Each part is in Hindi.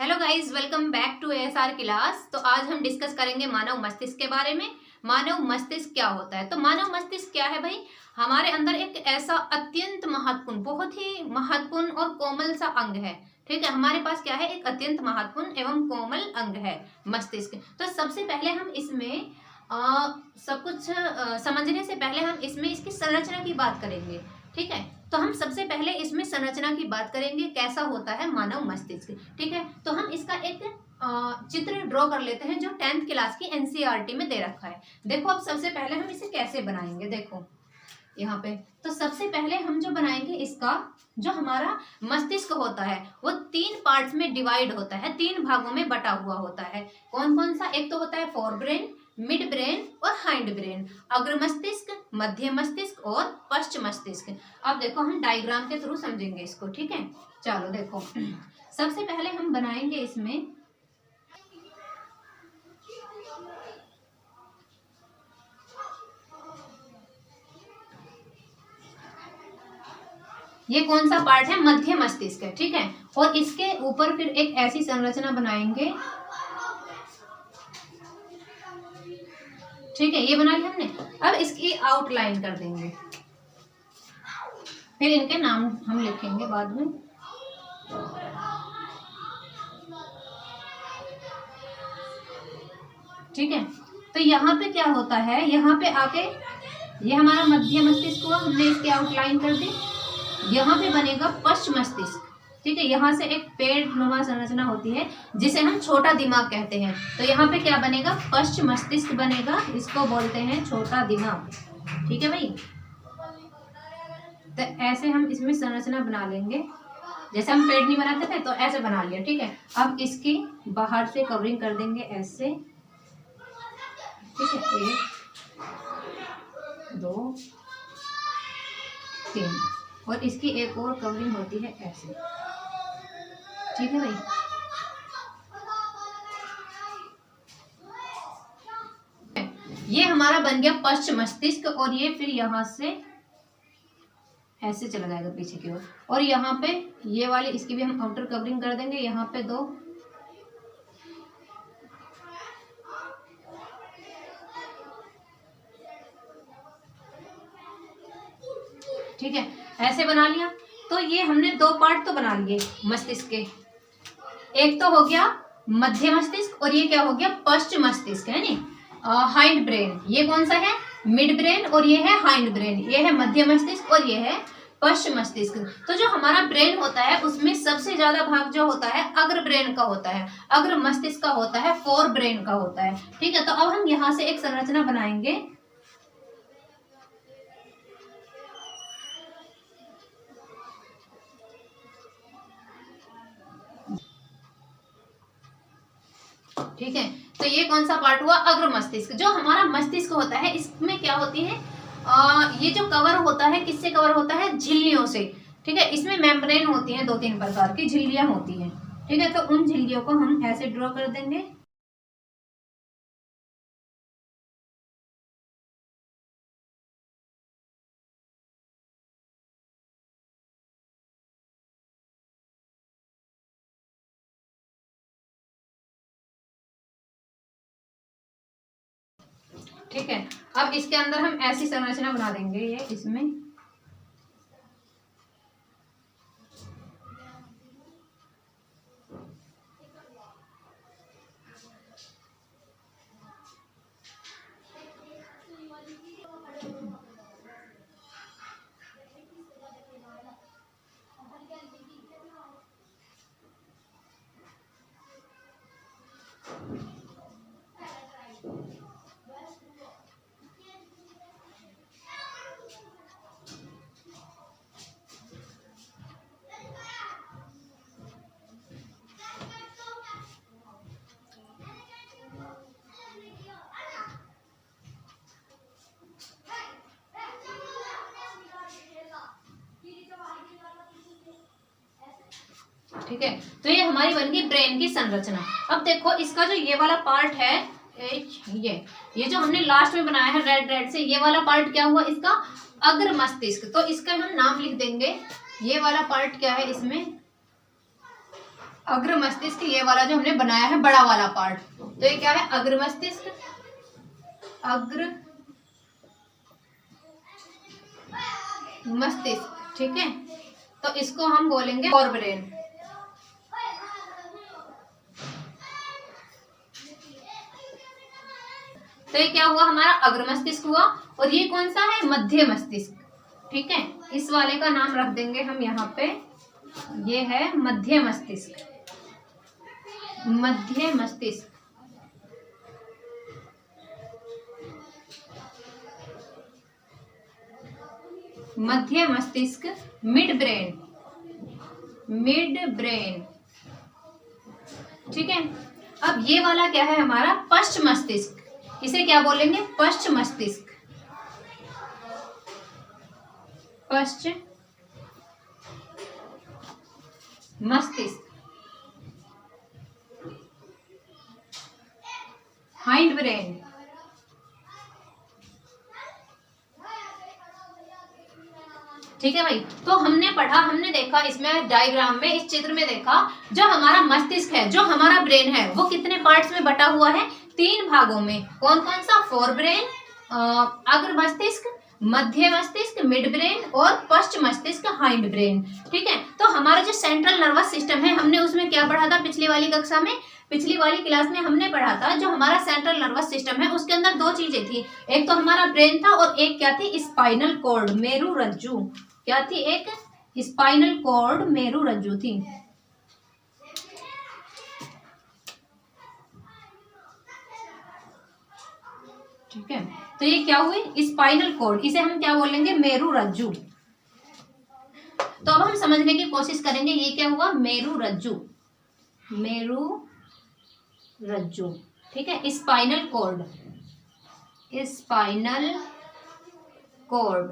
Hello guys, welcome back to ASR class. तो आज हम डिस्कस करेंगे मानव मस्तिष्क के बारे में। मानव मस्तिष्क क्या होता है? तो मानव मस्तिष्क क्या है भाई? हमारे अंदर एक ऐसा अत्यंत महत्वपूर्ण, बहुत ही महत्वपूर्ण और कोमल सा अंग है। ठीक है, हमारे पास क्या है? एक अत्यंत महत्वपूर्ण एवं कोमल अंग है मस्तिष्क। तो सबसे पहले हम इसमें सब कुछ समझने से पहले हम इसमें इसकी संरचना की बात करेंगे। ठीक है, तो हम सबसे पहले इसमें संरचना की बात करेंगे, कैसा होता है मानव मस्तिष्क। ठीक है, तो हम इसका एक चित्र ड्रॉ कर लेते हैं जो 10th क्लास की एनसीईआरटी में दे रखा है। देखो, अब सबसे पहले हम इसे कैसे बनाएंगे। देखो यहाँ पे, तो सबसे पहले हम जो बनाएंगे, इसका जो हमारा मस्तिष्क होता है वो 3 पार्ट्स में डिवाइड होता है, 3 भागों में बटा हुआ होता है। कौन कौन सा? एक तो होता है फोर ब्रेन, मिड ब्रेन और हाइंड ब्रेन। अग्र मस्तिष्क, मध्य मस्तिष्क और पश्च मस्तिष्क। अब देखो, हम डायग्राम के थ्रू समझेंगे इसको। ठीक है, चलो देखो, सबसे पहले हम बनाएंगे इसमें ये कौन सा पार्ट है? मध्य मस्तिष्क है। ठीक है, और इसके ऊपर फिर एक ऐसी संरचना बनाएंगे। ठीक है, ये बना लिया हमने। अब इसकी आउटलाइन कर देंगे, फिर इनके नाम हम लिखेंगे बाद में। ठीक है, तो यहाँ पे क्या होता है, यहाँ पे आके ये हमारा मध्य मस्तिष्क हुआ, हमने इसकी आउटलाइन कर दी। यहाँ पे बनेगा पश्च मस्तिष्क। ठीक है, यहाँ से एक पेड़ नुमा संरचना होती है जिसे हम छोटा दिमाग कहते हैं। तो यहाँ पे क्या बनेगा? पश्च मस्तिष्क बनेगा, इसको बोलते हैं छोटा दिमाग। ठीक है भाई, तो ऐसे हम इसमें संरचना बना लेंगे। जैसे हम पेड़ नहीं बनाते थे तो ऐसे बना लिया। ठीक है, अब इसकी बाहर से कवरिंग कर देंगे ऐसे। ठीक है, 1 2 3, और इसकी एक और कवरिंग होती है ऐसे। ठीक है भाई, ये हमारा बन गया पश्च मस्तिष्क, और ये फिर यहाँ से ऐसे चला जाएगा पीछे की ओर। और यहाँ पे ये वाले, इसकी भी हम आउटर कवरिंग कर देंगे। यहाँ पे 2, ठीक है, ऐसे बना लिया। तो ये हमने 2 पार्ट तो बना लिए मस्तिष्क के। एक तो हो गया मध्य मस्तिष्क, और ये क्या हो गया? पश्च मस्तिष्क है नी, हाइंड ब्रेन। ये कौन सा है? मिड ब्रेन, और ये है हाइंड ब्रेन। ये है मध्य मस्तिष्क और ये है पश्च मस्तिष्क। तो जो हमारा ब्रेन होता है उसमें सबसे ज्यादा भाग जो होता है अग्र ब्रेन का होता है, अग्र मस्तिष्क का होता है, फोर ब्रेन का होता है। ठीक है, तो अब हम यहाँ से एक संरचना बनाएंगे। ठीक है, तो ये कौन सा पार्ट हुआ? अग्र मस्तिष्क। जो हमारा मस्तिष्क होता है इसमें क्या होती है, ये जो कवर होता है, किससे कवर होता है? झिल्लियों से। ठीक है, इसमें मेम्ब्रेन होती है, 2-3 प्रकार की झिल्लियां होती हैं। ठीक है, तो उन झिल्लियों को हम ऐसे ड्रॉ कर देंगे। ठीक है, अब इसके अंदर हम ऐसी संरचना बना देंगे, ये इसमें ठीक है, तो ये हमारी बन गई ब्रेन की संरचना। अब देखो, इसका जो ये वाला पार्ट है, ये जो हमने लास्ट में बनाया है रेड रेड से, ये वाला पार्ट क्या हुआ? इसका अग्र मस्तिष्क। तो इसका हम नाम लिख देंगे। ये वाला पार्ट क्या है इसमें? अग्र मस्तिष्क, ये वाला जो हमने बनाया है बड़ा वाला पार्ट, तो ये क्या है? अग्र मस्तिष्क। अग्र मस्तिष्क, ठीक है। तो इसको हम बोलेंगे फोर ब्रेन। तो ये क्या हुआ? हमारा अग्र मस्तिष्क हुआ। और ये कौन सा है? मध्य मस्तिष्क, ठीक है। इस वाले का नाम रख देंगे हम यहाँ पे, ये है मध्य मस्तिष्क। मध्य मस्तिष्क, मध्य मस्तिष्क, मिड ब्रेन, मिड ब्रेन, ठीक है। अब ये वाला क्या है हमारा? पश्च मस्तिष्क। इसे क्या बोलेंगे? पश्च मस्तिष्क। पश्च मस्तिष्क। हाइंड ब्रेन, ठीक है भाई। तो हमने पढ़ा, हमने देखा इसमें डायग्राम में, इस चित्र में देखा, जो हमारा मस्तिष्क है, जो हमारा ब्रेन है, वो कितने पार्ट्स में बटा हुआ है? 3 भागों में। कौन कौन सा? फोर ब्रेन, अग्र मस्तिष्क, मध्य मस्तिष्क, मिड ब्रेन, और पश्च मस्तिष्क, हाइंड ब्रेन, ठीक है। तो हमारा जो सेंट्रल नर्वस सिस्टम है, हमने उसमें क्या पढ़ा था पिछली वाली कक्षा में? पिछली वाली क्लास में हमने पढ़ा था जो हमारा सेंट्रल नर्वस सिस्टम है, उसके अंदर 2 चीजें थी। एक तो हमारा ब्रेन था और एक क्या थी? स्पाइनल कॉर्ड, मेरु रज्जु। क्या थी? एक स्पाइनल कॉर्ड, मेरु रज्जु थी। ठीक है। तो ये क्या हुई? स्पाइनल कॉर्ड, इसे हम क्या बोलेंगे? मेरु रज्जु। तो अब हम समझने की कोशिश करेंगे, ये क्या हुआ? मेरु रज्जु, मेरु रज्जु, ठीक है। स्पाइनल कॉर्ड, स्पाइनल कॉर्ड,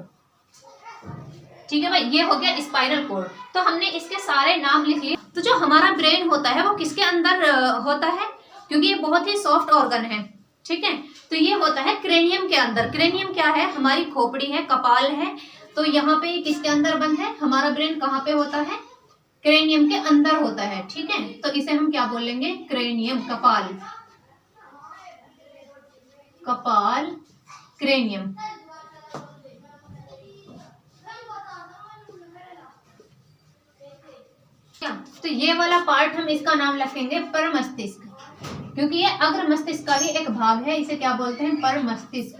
ठीक है भाई। ये हो गया स्पाइनल कॉर्ड। तो हमने इसके सारे नाम लिख लिए। तो जो हमारा ब्रेन होता है वो किसके अंदर होता है? क्योंकि ये बहुत ही सॉफ्ट ऑर्गन है, ठीक है। तो ये होता है क्रेनियम के अंदर। क्रेनियम क्या है? हमारी खोपड़ी है, कपाल है। तो यहाँ पे किसके अंदर बंद है? हमारा ब्रेन कहाँ पे होता है? क्रेनियम के अंदर होता है, ठीक है। तो इसे हम क्या बोलेंगे? क्रेनियम, कपाल, कपाल, क्रेनियम। तो ये वाला पार्ट हम इसका नाम रखेंगे पर मस्तिष्क, क्योंकि ये अग्र मस्तिष्क का ही एक भाग है। इसे क्या बोलते हैं? पर मस्तिष्क,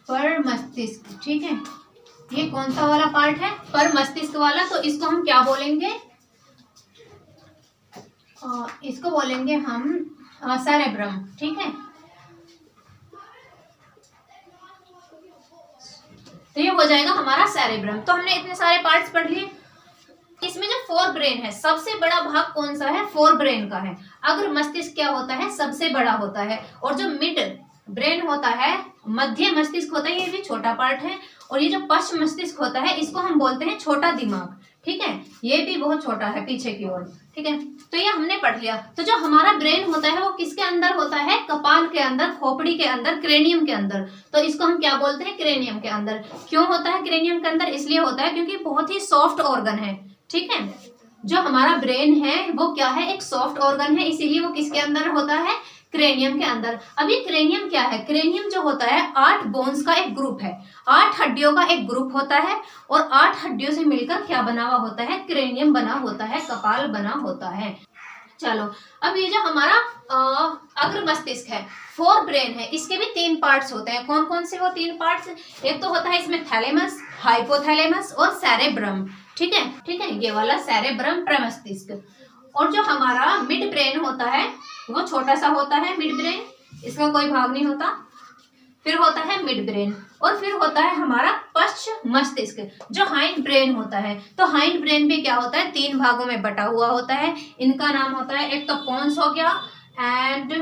पर मस्तिष्क, ठीक है। ये कौन सा वाला पार्ट है? पर मस्तिष्क वाला। तो इसको हम क्या बोलेंगे? इसको बोलेंगे हम सेरेब्रम, ठीक है। तो ये हो जाएगा हमारा सेरेब्रम। तो हमने इतने सारे पार्ट्स पढ़ लिए। इसमें जो फोर ब्रेन है, सबसे बड़ा भाग कौन सा है? फोर ब्रेन का है। अग्र मस्तिष्क क्या होता है? सबसे बड़ा होता है। और जो मिड ब्रेन होता है, मध्य मस्तिष्क होता है, ये भी छोटा पार्ट है। और ये जो पश्च मस्तिष्क होता है, इसको हम बोलते हैं छोटा दिमाग, ठीक है। ये भी बहुत छोटा है पीछे की ओर, ठीक है। तो ये हमने पढ़ लिया। तो जो हमारा ब्रेन होता है वो किसके अंदर होता है? कपाल के अंदर, खोपड़ी के अंदर, क्रेनियम के अंदर। तो इसको हम क्या बोलते हैं? क्रेनियम के अंदर। क्यों होता है क्रेनियम के अंदर? इसलिए होता है क्योंकि बहुत ही सॉफ्ट ऑर्गन है, ठीक है। जो हमारा ब्रेन है वो क्या है? एक सॉफ्ट ऑर्गन है, इसीलिए वो किसके अंदर होता है? क्रेनियम के अंदर। अभी क्रेनियम क्या है? क्रेनियम जो होता है 8 बोन्स का एक ग्रुप है, 8 हड्डियों का एक ग्रुप होता है। और 8 हड्डियों से मिलकर क्या बना हुआ होता है? क्रेनियम बना होता है, कपाल बना होता है। चलो, अब ये जो हमारा अग्र मस्तिष्क है, फोर ब्रेन है, इसके भी 3 पार्ट्स होते हैं। कौन कौन से वो 3 पार्ट्स? एक तो होता है इसमें थैलेमस, हाइपोथैलेमस और सेरेब्रम, ठीक है, ठीक है। ये वाला सेरेब्रम, प्रमस्तिष्क। और जो हमारा मिड ब्रेन होता है वो छोटा सा होता है, मिड ब्रेन, इसका कोई भाग नहीं होता। फिर होता है मिड ब्रेन, और फिर होता है हमारा पश्च मस्तिष्क, जो हाइंड ब्रेन होता है। तो हाइंड ब्रेन भी क्या होता है? 3 भागों में बटा हुआ होता है। इनका नाम होता है, एक तो पोन्स हो गया, and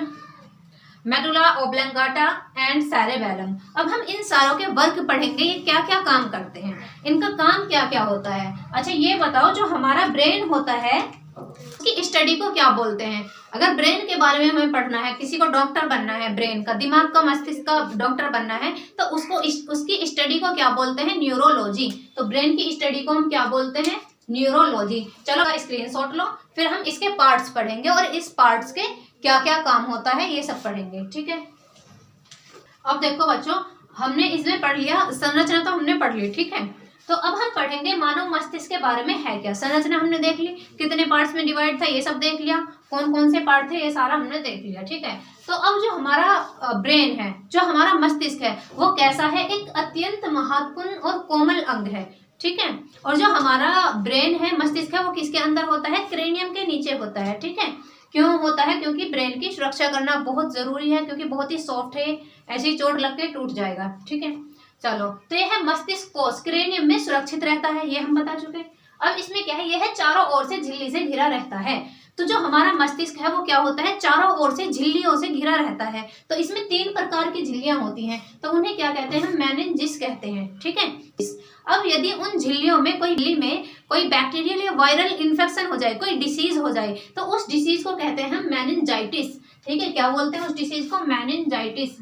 medulla oblongata and cerebellum. अब हम इन सारों के वर्क पढ़ेंगे, ये क्या क्या काम करते हैं, इनका काम क्या क्या होता है। अच्छा ये बताओ, जो हमारा ब्रेन होता है उसकी स्टडी को क्या बोलते हैं? अगर ब्रेन के बारे में हमें पढ़ना है, किसी को डॉक्टर बनना है, ब्रेन का, दिमाग का, मस्तिष्क का डॉक्टर बनना है, तो उसको उसकी स्टडी को क्या बोलते हैं? न्यूरोलॉजी। तो ब्रेन की स्टडी को हम क्या बोलते हैं? न्यूरोलॉजी। चलो स्क्रीनशॉट लो, फिर हम इसके पार्ट्स पढ़ेंगे और इस पार्ट्स के क्या क्या काम होता है ये सब पढ़ेंगे, ठीक है। अब देखो बच्चों, हमने इसमें पढ़ लिया, संरचना तो हमने पढ़ ली, ठीक है। तो अब हम पढ़ेंगे मानव मस्तिष्क के बारे में है क्या। संरचना हमने देख ली, कितने पार्ट्स में डिवाइड था ये सब देख लिया, कौन कौन से पार्ट थे ये सारा हमने देख लिया, ठीक है। तो अब जो हमारा ब्रेन है, जो हमारा मस्तिष्क है, वो कैसा है, एक अत्यंत महत्वपूर्ण और कोमल अंग है, ठीक है। और जो हमारा ब्रेन है, मस्तिष्क है, वो किसके अंदर होता है, क्रेनियम के नीचे होता है, ठीक है। क्यों होता है, क्योंकि ब्रेन की सुरक्षा करना बहुत जरूरी है, क्योंकि बहुत ही सॉफ्ट है, ऐसी चोट लग के टूट जाएगा, ठीक है। चलो, तो यह है मस्तिष्क कोश, क्रेनियम में सुरक्षित रहता है, ये हम बता चुके। अब इसमें क्या है, यह चारों ओर से झिल्ली से घिरा रहता है। तो जो हमारा मस्तिष्क है वो क्या होता है, चारों ओर से झिल्लियों से घिरा रहता है। तो इसमें 3 प्रकार की झिल्लियां होती हैं, तो उन्हें क्या कहते हैं, मेनिंजिस कहते हैं, ठीक है। अब यदि उन झिल्लियों में कोई बैक्टीरियल या वायरल इन्फेक्शन हो जाए, कोई डिसीज हो जाए, तो उस डिसीज को कहते हैं हम मेनिंजाइटिस, ठीक है। क्या बोलते हैं उस डिसीज को, मेनिंजाइटिस।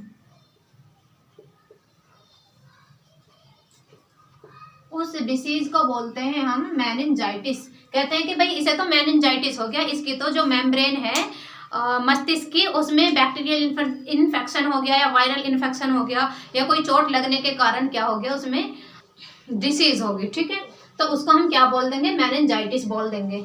उस डिसीज को बोलते हैं हम मेनिंजाइटिस। कहते हैं कि भाई इसे तो मेनिंजाइटिस हो गया, इसकी तो जो मेम्ब्रेन है मस्तिष्क की, उसमें बैक्टीरियल इन्फेक्शन हो गया या वायरल इन्फेक्शन हो गया या कोई चोट लगने के कारण क्या हो गया, उसमें डिसीज होगी, ठीक है। तो उसको हम क्या बोल देंगे, मेनिंजाइटिस बोल देंगे।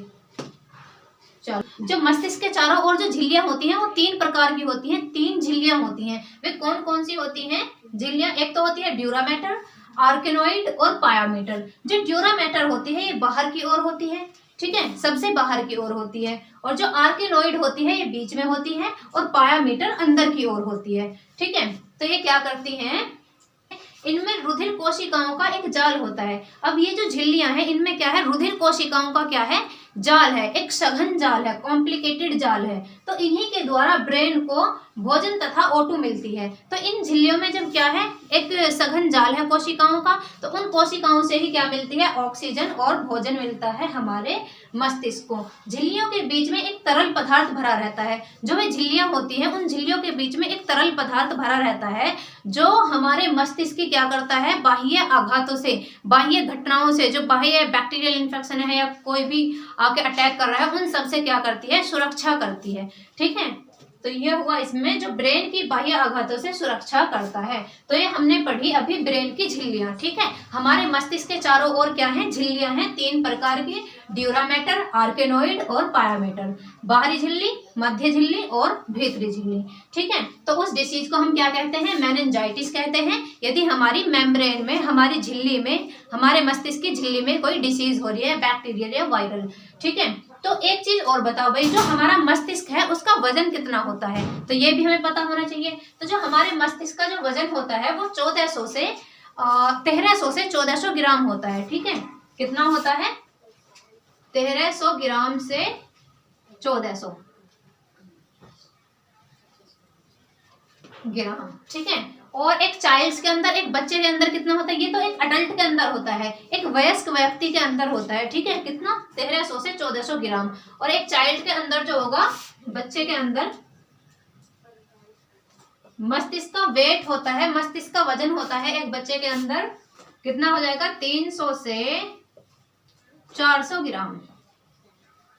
चलो, जो मस्तिष्क के चारों ओर जो झिल्लियां होती हैं वो 3 प्रकार की होती हैं, 3 झिल्लियां होती हैं। वे कौन कौन सी होती हैं झिल्लियां, एक तो होती है ड्यूरामेटर, आर्केनोइड और पायामीटर। जो ड्यूरामेटर होती है ये बाहर की ओर होती है, ठीक है, सबसे बाहर की ओर होती है। और जो आर्केनोइड होती है ये बीच में होती है और पायामीटर अंदर की ओर होती है, ठीक है। तो ये क्या करती हैं, इनमें रुधिर कोशिकाओं का एक जाल होता है। अब ये जो झिल्लियां हैं इनमें क्या है, रुधिर कोशिकाओं का क्या है, जाल है, एक सघन जाल है, कॉम्प्लिकेटेड जाल है। तो इन्हीं के द्वारा ब्रेन को भोजन तथा O2 मिलती है। तो इन झिल्लियों में जब क्या है, एक सघन जाल है कोशिकाओं का, तो उन कोशिकाओं से ही क्या मिलती है, ऑक्सीजन और भोजन मिलता है हमारे मस्तिष्क को। झिल्लियों के बीच में एक तरल पदार्थ भरा रहता है। जो वे झिल्लियां होती हैं उन झिल्लियों के बीच में एक तरल पदार्थ भरा रहता है, जो हमारे मस्तिष्क की क्या करता है, बाह्य आघातों से, बाह्य घटनाओं से, जो बाह्य बैक्टीरियल इन्फेक्शन है या कोई भी आके अटैक कर रहा है, उन सब से क्या करती है, सुरक्षा करती है, ठीक है। तो ये हुआ इसमें जो ब्रेन की बाह्य आघातों से सुरक्षा करता है। तो ये हमने पढ़ी अभी ब्रेन की झिल्लियां, ठीक है। हमारे मस्तिष्क के चारों ओर क्या है, झिल्लियां हैं 3 प्रकार की, ड्यूरामेटर, आर्केनोइड और पायामेटर। बाहरी झिल्ली, मध्य झिल्ली और भीतरी झिल्ली, ठीक है। तो उस डिसीज को हम क्या कहते हैं, मेनिंजाइटिस कहते हैं। यदि हमारी मेम्ब्रेन में, हमारी झिल्ली में, हमारे मस्तिष्क की झिल्ली में कोई डिसीज हो रही है, बैक्टीरियल या वायरल, ठीक है। तो एक चीज और बताओ भाई, जो हमारा मस्तिष्क है उसका वजन कितना होता है, तो ये भी हमें पता होना चाहिए। तो जो हमारे मस्तिष्क का जो वजन होता है वो 1300 से 1400 ग्राम होता है, ठीक है। कितना होता है, 1300 ग्राम से 1400 ग्राम, ठीक है। और एक चाइल्ड के अंदर, एक बच्चे के अंदर कितना होता है, ये तो एक अडल्ट के अंदर होता है, एक वयस्क व्यक्ति के अंदर होता है, ठीक है। कितना, 1300 से 1400 ग्राम। और एक चाइल्ड के अंदर जो होगा, बच्चे के अंदर मस्तिष्क का वेट होता है, मस्तिष्क का वजन होता है एक बच्चे के अंदर, कितना हो जाएगा, 300 से 400 ग्राम,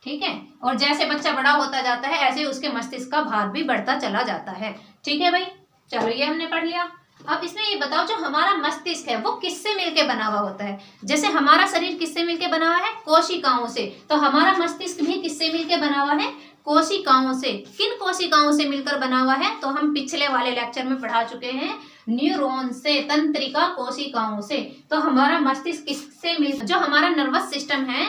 ठीक है। और जैसे बच्चा बड़ा होता जाता है ऐसे उसके मस्तिष्क का भार भी बढ़ता चला जाता है, ठीक है भाई। चलो, ये हमने पढ़ लिया। अब इसमें ये बताओ, जो हमारा मस्तिष्क है वो किससे मिलके बना हुआ होता है। जैसे हमारा शरीर किससे मिलके बना हुआ है, कोशिकाओं से, तो हमारा मस्तिष्क भी किससे मिलके बना हुआ है, कोशिकाओं से। किन कोशिकाओं से मिलकर बना हुआ है, तो हम पिछले वाले लेक्चर में पढ़ा चुके हैं, न्यूरॉन से, तंत्रिका कोशिकाओं से। तो हमारा मस्तिष्क किससे मिल, जो हमारा नर्वस सिस्टम है,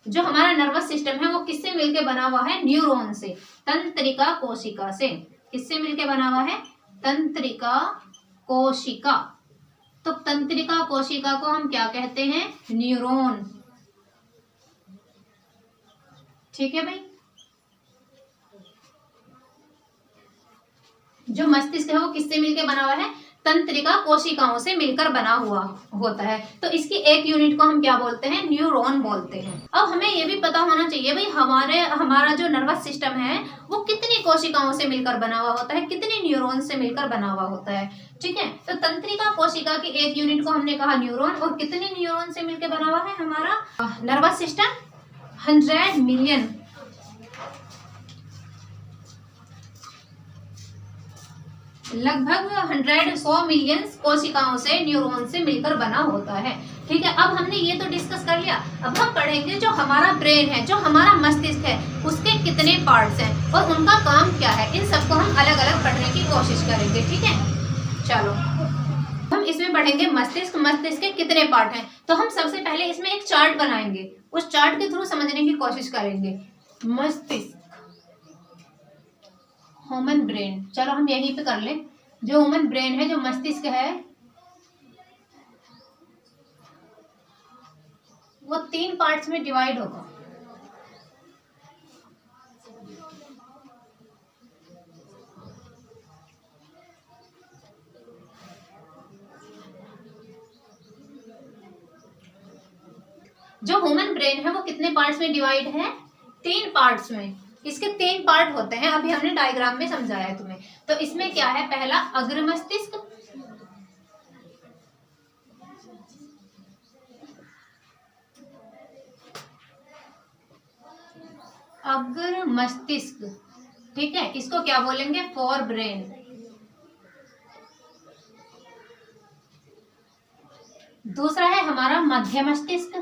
जो हमारा नर्वस सिस्टम है वो किससे मिलके बना हुआ है, न्यूरॉन से, तंत्रिका कोशिका से। किससे मिलके बना हुआ है, तंत्रिका कोशिका। तो तंत्रिका कोशिका को हम क्या कहते हैं, न्यूरॉन, ठीक है भाई। जो मस्तिष्क है वो किससे मिलके बना हुआ है, तंत्रिका कोशिकाओं से मिलकर बना हुआ होता है। तो इसकी एक यूनिट को हम क्या बोलते हैं? न्यूरॉन बोलते हैं। अब हमें ये भी पता होना चाहिए भाई हमारा जो नर्वस सिस्टम है वो कितनी कोशिकाओं से मिलकर बना हुआ होता है, कितनी न्यूरॉन से मिलकर बना हुआ होता है। ठीक है, तो तंत्रिका कोशिका की एक यूनिट को हमने कहा न्यूरॉन, और कितने न्यूरॉन से मिलकर बना हुआ है हमारा नर्वस सिस्टम? 100 मिलियन लगभग 100 मिलियन कोशिकाओं से न्यूरॉन से मिलकर बना होता है। ठीक है, अब हमने ये तो डिस्कस कर लिया। अब हम पढ़ेंगे जो हमारा ब्रेन है, जो हमारा मस्तिष्क है, उसके कितने पार्ट्स हैं और उनका काम क्या है। इन सबको हम अलग अलग पढ़ने की कोशिश करेंगे। ठीक है, चलो हम इसमें पढ़ेंगे मस्तिष्क के कितने पार्ट हैं। तो हम सबसे पहले इसमें एक चार्ट बनाएंगे, उस चार्ट के थ्रू समझने की कोशिश करेंगे। मस्तिष्क, ह्यूमन ब्रेन, चलो हम यहीं पे कर लें। जो ह्यूमन ब्रेन है, जो मस्तिष्क है, वो 3 पार्ट्स में डिवाइड होगा। जो ह्यूमन ब्रेन है वो कितने पार्ट्स में डिवाइड है? 3 पार्ट्स में। इसके 3 पार्ट होते हैं, अभी हमने डायग्राम में समझाया है तुम्हें। तो इसमें क्या है? पहला अग्र मस्तिष्क, अग्र मस्तिष्क। ठीक है, इसको क्या बोलेंगे? Fore brain. दूसरा है हमारा मध्य मस्तिष्क,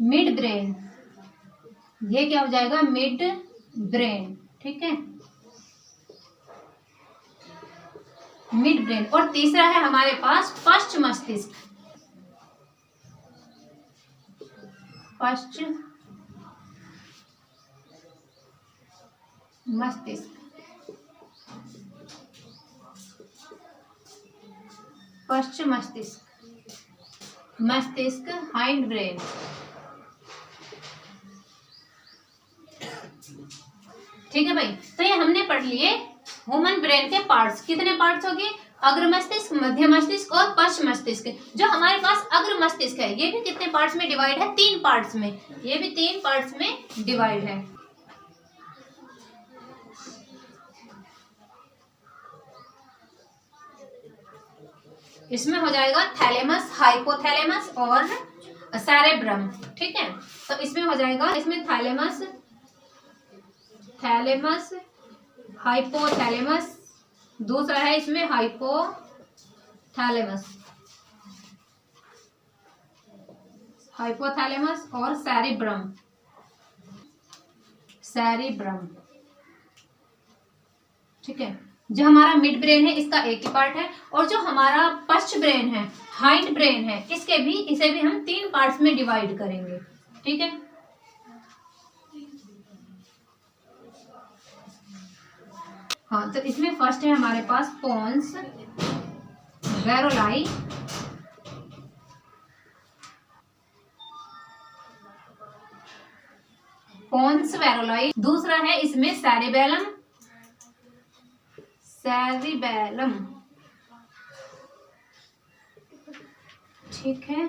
मिड ब्रेन। ये क्या हो जाएगा? Mid brain. ठीक है, मिड ब्रेन। और तीसरा है हमारे पास पश्च मस्तिष्क, पश्च मस्तिष्क, पश्च मस्तिष्क, हाइंड ब्रेन। ठीक है भाई, तो ये हमने पढ़ लिए ह्यूमन ब्रेन के पार्ट्स। कितने पार्ट्स हो गए? अग्र मस्तिष्क, मध्य मस्तिष्क और पश्च मस्तिष्क। जो हमारे पास अग्र मस्तिष्क है, ये भी कितने पार्ट्स में डिवाइड है? 3 पार्ट्स में। ये भी 3 पार्ट्स में डिवाइड है। इसमें हो जाएगा थैलेमस, हाइपोथैलेमस और सेरेब्रम। ठीक है, तो इसमें हो जाएगा, इसमें थैलेमस, हाइपोथैलेमस, दूसरा है इसमें हाइपोथैलेमस और सेरेब्रम। ठीक है, जो हमारा मिड ब्रेन है इसका एक ही पार्ट है, और जो हमारा पश्च ब्रेन है, हाइंड ब्रेन है, इसे भी हम 3 पार्ट्स में डिवाइड करेंगे। ठीक है, हाँ, तो इसमें फर्स्ट है हमारे पास पोन्स वेरोलाई, दूसरा है इसमें सेरिबेलम, ठीक है,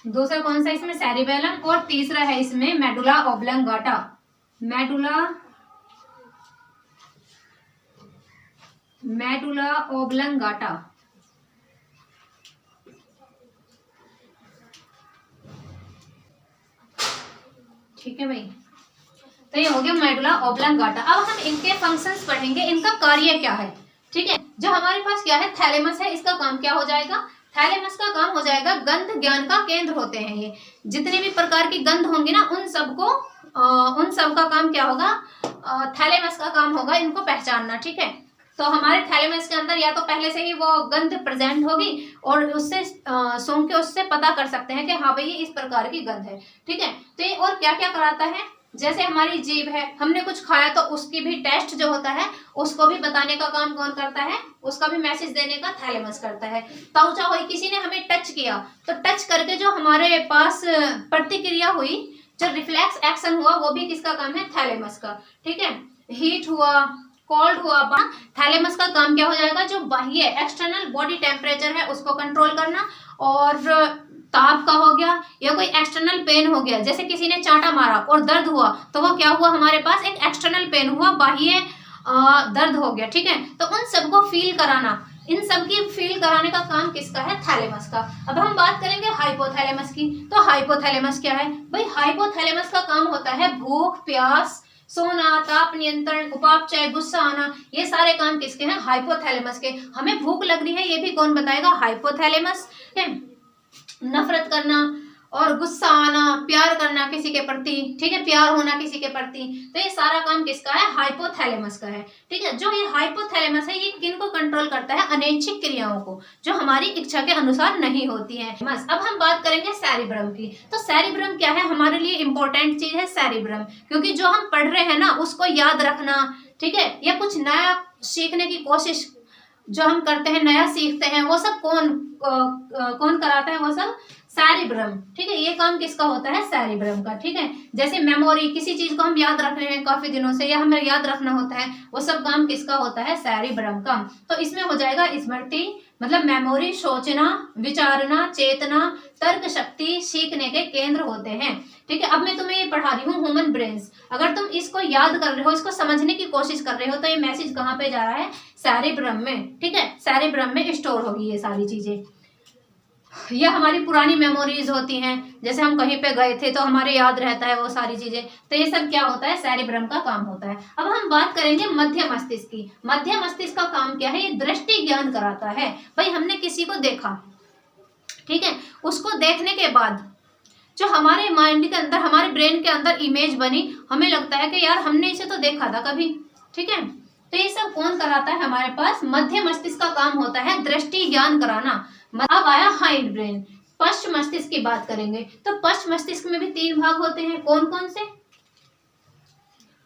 दूसरा कौन सा इसमें? सेरिबेलम। और तीसरा है इसमें मेडुला ओब्लंगाटा, ठीक है भाई, तो ये हो गया मेडुला ओब्लंगाटा। अब हम इनके फंक्शंस पढ़ेंगे, इनका कार्य क्या है। ठीक है, जो हमारे पास क्या है? थैलेमस है, इसका काम क्या हो जाएगा? थैलेमस का काम हो जाएगा, गंध ज्ञान का केंद्र होते हैं ये। जितने भी प्रकार की गंध होंगी ना, उन सब का काम क्या होगा? थैलेमस का काम होगा इनको पहचानना। ठीक है, तो हमारे थैलेमस के अंदर या तो पहले से ही वो गंध प्रेजेंट होगी, और उससे सूंघ के उससे पता कर सकते हैं कि हाँ भाई ये इस प्रकार की गंध है। ठीक है, तो ये और क्या क्या कराता है? जैसे हमारी जीभ है, हमने कुछ खाया तो उसकी भी टेस्ट जो होता है उसको भी बताने का काम कौन करता है? उसका भी मैसेज देने का थैलेमस करता है। त्वचा हुई, किसी ने हमें टच किया तो टच करके जो हमारे पास प्रतिक्रिया हुई, जो रिफ्लेक्स एक्शन हुआ वो भी किसका काम है, थैलेमस का। ठीक है, हीट हुआ, कोल्ड हुआ, थैलेमस का काम क्या हो जाएगा, जो बाह्य एक्सटर्नल बॉडी टेम्परेचर है उसको कंट्रोल करना, और ताप का हो गया या कोई एक्सटर्नल पेन हो गया, जैसे किसी ने चांटा मारा और दर्द हुआ तो वो क्या हुआ, हमारे पास एक एक्सटर्नल पेन हुआ, बाह्य दर्द हो गया। ठीक है, तो उन सबको फील कराना, इन सब की फील कराने का काम किसका है, थैलेमस का। अब हम बात करेंगे हाइपोथैलेमस की। तो हाइपोथैलेमस क्या है भाई, हाइपोथैलेमस का काम होता है भूख, प्यास, सोना, ताप नियंत्रण, उपापचय, गुस्सा आना, ये सारे काम किसके हैं, हाइपोथैलेमस के। हमें भूख लग रही है ये भी कौन बताएगा, हाइपोथैलेमस है। नफरत करना और गुस्सा आना, प्यार करना किसी के प्रति, ठीक है, प्यार होना किसी के प्रति, तो ये सारा काम किसका है, हाइपोथैलेमस का है। ठीक है, जो ये हाइपोथैलेमस है ये किनको कंट्रोल करता है, अनैच्छिक क्रियाओं को जो हमारी इच्छा के अनुसार नहीं होती है। बस अब हम बात करेंगे सेरिब्रम की। तो सेरिब्रम क्या है, हमारे लिए इंपॉर्टेंट चीज है सेरिब्रम, क्योंकि जो हम पढ़ रहे हैं ना उसको याद रखना, ठीक है, या कुछ नया सीखने की कोशिश जो हम करते हैं, नया सीखते हैं, वो सब कौन कराता है, वो सब सेरिब्रम। ठीक है, ये काम किसका होता है, सेरिब्रम का। ठीक है, जैसे मेमोरी, किसी चीज को हम याद रख रहे हैं काफी दिनों से या हमें याद रखना होता है, वो सब काम किसका होता है, सेरिब्रम का। तो इसमें हो जाएगा स्मृति, मतलब मेमोरी, सोचना, विचारना, चेतना, तर्क शक्ति, सीखने के केंद्र होते हैं। ठीक है, अब मैं तुम्हें ये पढ़ा रही हूँ ह्यूमन ब्रेन्स, अगर तुम इसको याद कर रहे हो, इसको समझने की कोशिश कर रहे हो, तो ये मैसेज कहाँ पे जा रहा है, सेरिब्रम में। ठीक है, सेरिब्रम में स्टोर होगी ये सारी चीजें। ये हमारी पुरानी मेमोरीज होती हैं, जैसे हम कहीं पे गए थे तो हमारे याद रहता है वो सारी चीजें, तो ये सब क्या होता है, सेरिब्रम का काम होता है। अब हम बात करेंगे मध्य मस्तिष्क की। मध्य मस्तिष्क का काम क्या है, ये दृष्टि ज्ञान कराता है। भाई हमने किसी को देखा, ठीक है, उसको देखने के बाद जो हमारे माइंड के अंदर, हमारे ब्रेन के अंदर इमेज बनी, हमें लगता है कि यार हमने इसे तो देखा था कभी। ठीक है, तो ये सब कौन कराता है, हमारे पास मध्य मस्तिष्क का काम होता है दृष्टि ज्ञान कराना। अब आया हाइंड ब्रेन, पश्च मस्तिष्क की बात करेंगे। तो पश्च मस्तिष्क में भी 3 भाग होते हैं, कौन कौन से,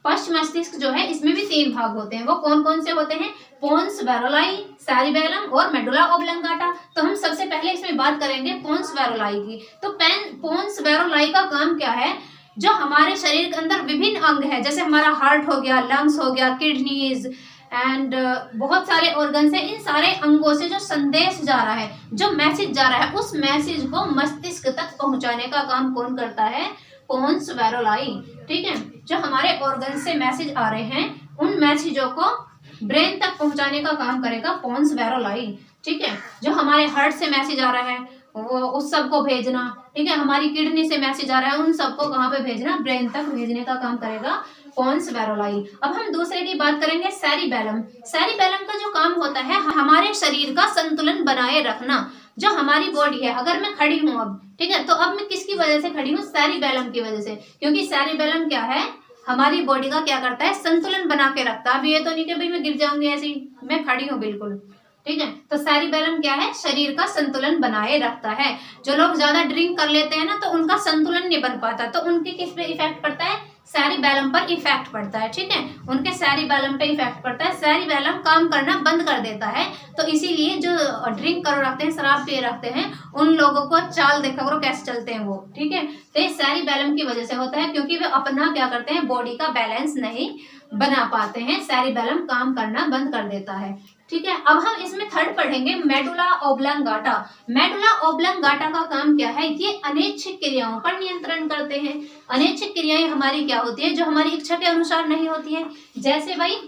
पश्च मस्तिष्क जो है इसमें भी 3 भाग होते हैं, वो कौन कौन से होते हैं, पोन्स वैरोलाई, सेरिबेलम और मेडुला ओब्लंगाटा। तो हम सबसे पहले इसमें बात करेंगे पोन्स वैरोलाई की। तो पोन्स वैरोलाई का काम क्या है, जो हमारे शरीर के अंदर विभिन्न अंग है, जैसे हमारा हार्ट हो गया, लंग्स हो गया, किडनीज एंड बहुत सारे ऑर्गन्स हैं, इन सारे अंगों से जो संदेश जा रहा है, जो मैसेज जा रहा है, उस मैसेज को मस्तिष्क तक पहुंचाने का काम कौन करता है, पोन्स वैरोलाई। ठीक है, जो हमारे ऑर्गन से मैसेज आ रहे हैं उन मैसेजों को ब्रेन तक पहुंचाने का काम करेगा पोन्स वैरोलाई। ठीक है, जो हमारे हार्ट से मैसेज आ रहा है वो उस सब को भेजना, ठीक है, हमारी किडनी से मैसेज आ रहा है उन सबको कहाँ पे भेजना, ब्रेन तक भेजने का काम करेगा पोन्स वैरोलाई। अब हम दूसरे की बात करेंगे सेरिबेलम। सेरिबेलम का जो काम होता है हमारे शरीर का संतुलन बनाए रखना। जो हमारी बॉडी है, अगर मैं खड़ी हूँ अब, ठीक है, तो अब मैं किसकी वजह से खड़ी हूँ, सेरिबेलम की वजह से, क्योंकि सेरिबेलम क्या है, हमारी बॉडी का क्या करता है, संतुलन बना के रखता है। अब ये तो नहीं कि भाई मैं गिर जाऊंगी ऐसे ही, मैं खड़ी हूँ बिल्कुल। ठीक है, तो सेरिबेलम क्या है, शरीर का संतुलन बनाए रखता है। जो लोग ज्यादा ड्रिंक कर लेते हैं ना तो उनका संतुलन नहीं बन पाता, तो उनके किस पे इफेक्ट पड़ता है, सेरिबेलम पर इफेक्ट पड़ता है। ठीक है, उनके सेरिबेलम पे इफेक्ट पड़ता है, सेरिबेलम काम करना बंद कर देता है। तो इसीलिए जो ड्रिंक कर रखते हैं, शराब पिए रखते हैं, उन लोगों को चाल देखा करो कैसे चलते हैं वो। ठीक है, तो ये सेरिबेलम की वजह से होता है, क्योंकि वे अपना क्या करते हैं, बॉडी का बैलेंस नहीं बना पाते हैं, सेरिबेलम काम करना बंद कर देता है। ठीक है, अब हम इसमें थर्ड पढ़ेंगे मेडुला ओब्लंगाटा। मेडुला ओब्लंगाटा का काम क्या है, ये अनैच्छिक क्रियाओं पर नियंत्रण करते हैं। अनैच्छिक क्रियाएं हमारी क्या होती है, जो हमारी इच्छा के अनुसार नहीं होती है, जैसे भाई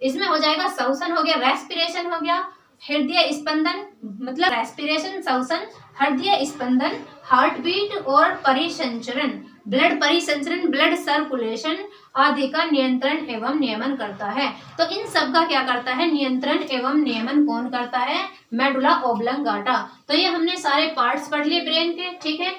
इसमें हो जाएगा श्वसन हो गया, रेस्पिरेशन हो गया, हृदय स्पंदन, मतलब रेस्पिरेशन, श्वसन, हृदय स्पंदन, हार्ट बीट और परिसंचरण, ब्लड परिसंचरण, ब्लड सर्कुलेशन आदि का नियंत्रण एवं नियमन करता है। तो इन सब का क्या करता है, नियंत्रण एवं नियमन कौन करता है, मेडुला ओब्लंगाटा। तो ये हमने सारे पार्ट्स पढ़ लिए ब्रेन के। ठीक है,